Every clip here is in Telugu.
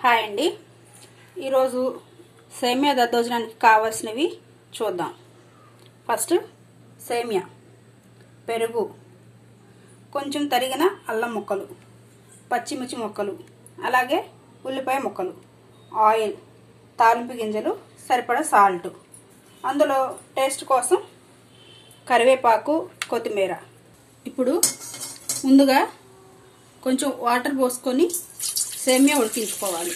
హాయ్ అండి. ఈరోజు సేమియా దద్దోజనానికి కావాల్సినవి చూద్దాం. ఫస్ట్ సేమియా, పెరుగు, కొంచెం తరిగిన అల్లం ముక్కలు, పచ్చిమిర్చి ముక్కలు, అలాగే ఉల్లిపాయ ముక్కలు, ఆయిల్, తాలింపు గింజలు, సరిపడా సాల్ట్, అందులో టేస్ట్ కోసం కరివేపాకు, కొత్తిమీర. ఇప్పుడు ముందుగా కొంచెం వాటర్ పోసుకొని సేమియా ఉడికించుకోవాలి.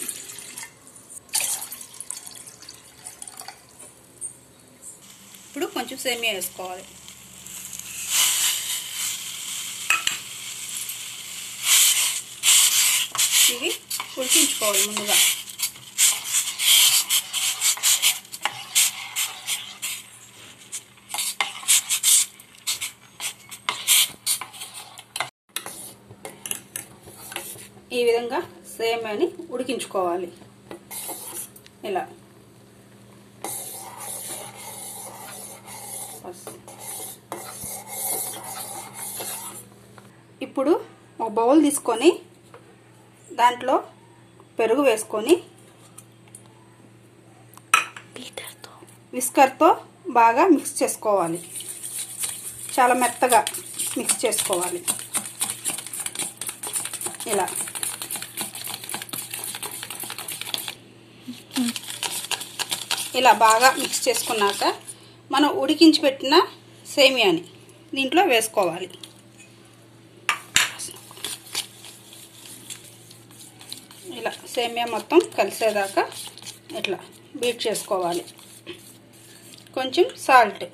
ఇప్పుడు కొంచెం సేమియా వేసుకోవాలి. ఇవి ఉడికించుకోవాలి ముందుగా. ఈ విధంగా సేమియాని ఉడికించుకోవాలి. ఇలా ఇప్పుడు ఒక బౌల్ తీసుకొని దాంట్లో పెరుగు వేసుకొని విస్కర్తో బాగా మిక్స్ చేసుకోవాలి. చాలా మెత్తగా మిక్స్ చేసుకోవాలి. ఇలా ఇలా బాగా మిక్స్ చేసుకున్నాక మనం ఉడికించి పెట్టిన సేమియాని దీంట్లో వేసుకోవాలి. ఇలా సేమియా మొత్తం కలిసేదాకా ఇట్లా బీట్ చేసుకోవాలి. కొంచెం సాల్ట్,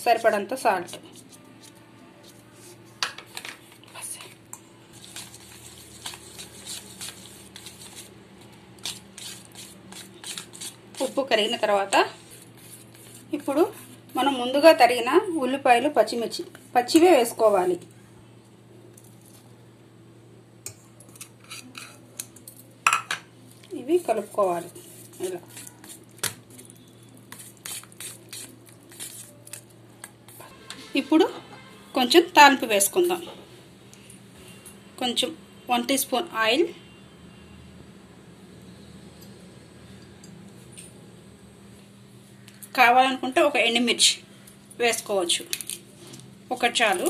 సరిపడంత సాల్ట్, ఉప్పు కరిగిన తర్వాత ఇప్పుడు మనం ముందుగా తరిగిన ఉల్లిపాయలు, పచ్చిమిర్చి పచ్చివే వేసుకోవాలి. ఇవి కలుపుకోవాలి. ఇలా ఇప్పుడు కొంచెం తాలింపు వేసుకుందాం. కొంచెం 1 టీ స్పూన్ ఆయిల్, కావాలనుకుంటే ఒక ఎండుమిర్చి వేసుకోవచ్చు, ఒకటి చాలు.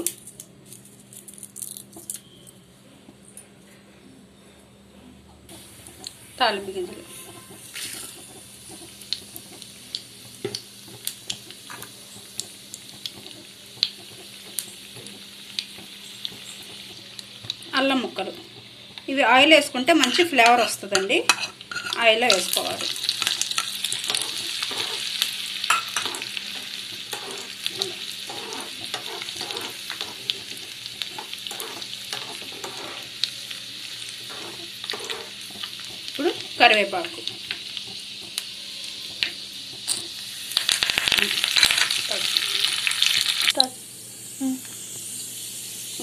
తాలింపు గింజలు, అల్లం ముక్కలు. ఇవి ఆయిల్ వేసుకుంటే మంచి ఫ్లేవర్ వస్తుందండి. ఆయిల్లో వేసుకోవాలి. ఇప్పుడు కరివేపాకు,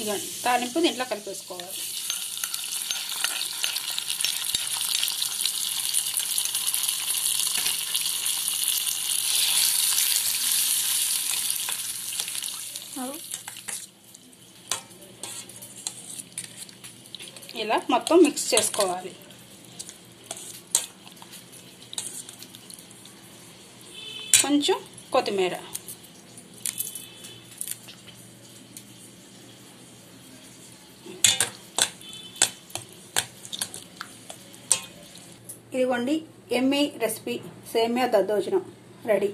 ఇక తాలింపు దీంట్లో కలిపేసుకోవాలి. ఇలా మొత్తం మిక్స్ చేసుకోవాలి. కొంచెం కొత్తిమీర, ఇదిగోండి ఎమ్మీ రెసిపీ సేమియా దద్దోజనం రెడీ.